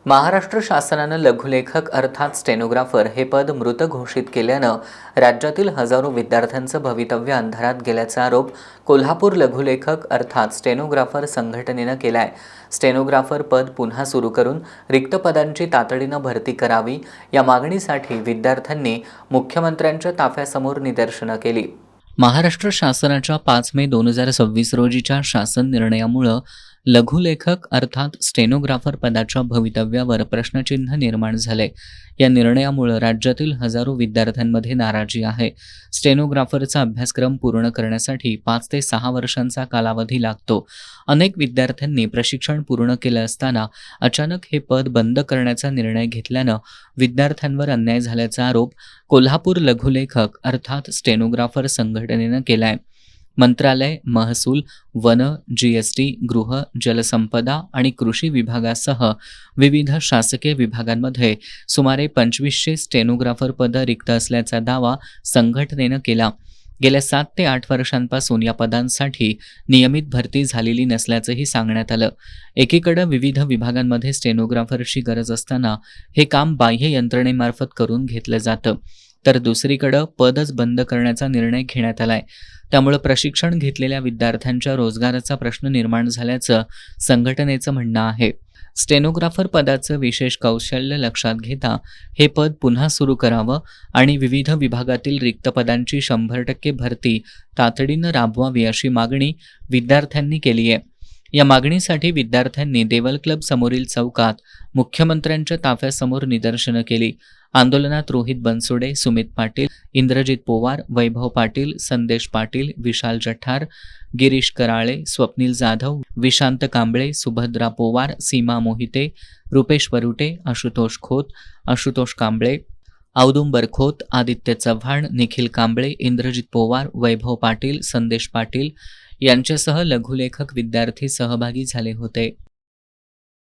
महाराष्ट्र शासनानं लघुलेखक अर्थात स्टेनोग्राफर हे पद मृत घोषित केल्यानं राज्यातील हजारो विद्यार्थ्यांचं भवितव्य अंधारात गेल्याचा आरोप कोल्हापूर लघुलेखक अर्थात स्टेनोग्राफर संघटनेनं केलाय। स्टेनोग्राफर पद पुन्हा सुरू करून रिक्त पदांची तातडीनं भरती करावी या मागणीसाठी विद्यार्थ्यांनी मुख्यमंत्र्यांच्या ताफ्यासमोर निदर्शनं केली। महाराष्ट्र शासनाच्या 5 मे 2026 रोजीच्या शासन निर्णयामुळे लघुलेखक अर्थात स्टेनोग्राफर पदाच्या भवितव्यावर प्रश्नचिन्ह निर्माण झाले। या निर्णयामुळे राज्यातील हजारो विद्यार्थ्यांमध्ये नाराजी आहे। स्टेनोग्राफरचा अभ्यासक्रम पूर्ण करण्यासाठी 5 ते 6 वर्षांचा कालावधी लागतो। अनेक विद्यार्थ्यांनी प्रशिक्षण पूर्ण केलं असताना अचानक हे पद बंद करण्याचा निर्णय घेतल्यानं विद्यार्थ्यांवर अन्याय झाल्याचा आरोप कोल्हापूर लघुलेखक अर्थात स्टेनोग्राफर संघटनेनं केलाय। मंत्रालय, महसूल, वन, जीएसटी, गृह, जलसंपदा आणि कृषी विभागासह विविध शासकीय विभागांमध्ये सुमारे 2500 स्टेनोग्राफर पदं रिक्त असल्याचा दावा संघटनेनं केला। गेल्या 7 ते 8 वर्षांपासून या पदांसाठी नियमित भरती झालेली नसल्याचंही सांगण्यात आलं। एकीकडे विविध विभागांमध्ये स्टेनोग्राफरची गरज असताना हे काम बाह्य यंत्रणेमार्फत करून घेतलं जातं, तर दुसरीकडे पदच बंद करण्याचा निर्णय घेण्यात आलाय। त्यामुळे प्रशिक्षण घेतलेल्या विद्यार्थ्यांच्या रोजगाराचा प्रश्न निर्माण झाल्याचं संघटनेचं म्हणणं आहे। स्टेनोग्राफर पदाचं विशेष कौशल्य लक्षात घेता हे पद पुन्हा सुरू करावं आणि विविध विभागातील रिक्त पदांची 100% भरती तातडीनं राबवावी अशी मागणी विद्यार्थ्यांनी केली आहे। या मागणीसाठी विद्यार्थ्यांनी देवल क्लब समोरील चौकात मुख्यमंत्र्यांच्या ताफ्यासमोर निदर्शनं केली। आंदोलनात रोहित बनसोडे, सुमित पाटील, इंद्रजित पोवार, वैभव पाटील, संदेश पाटील, विशाल जठार, गिरीश कराळे, स्वप्नील जाधव, विशांत कांबळे, सुभद्रा पोवार, सीमा मोहिते, रुपेश वरुटे, आशुतोष खोत, आशुतोष कांबळे, औदुंबर खोत, आदित्य चव्हाण, निखिल कांबळे, इंद्रजित पोवार, वैभव पाटील, संदेश पाटील यांच्यासह लघुलेखक विद्यार्थी सहभागी झाले होते।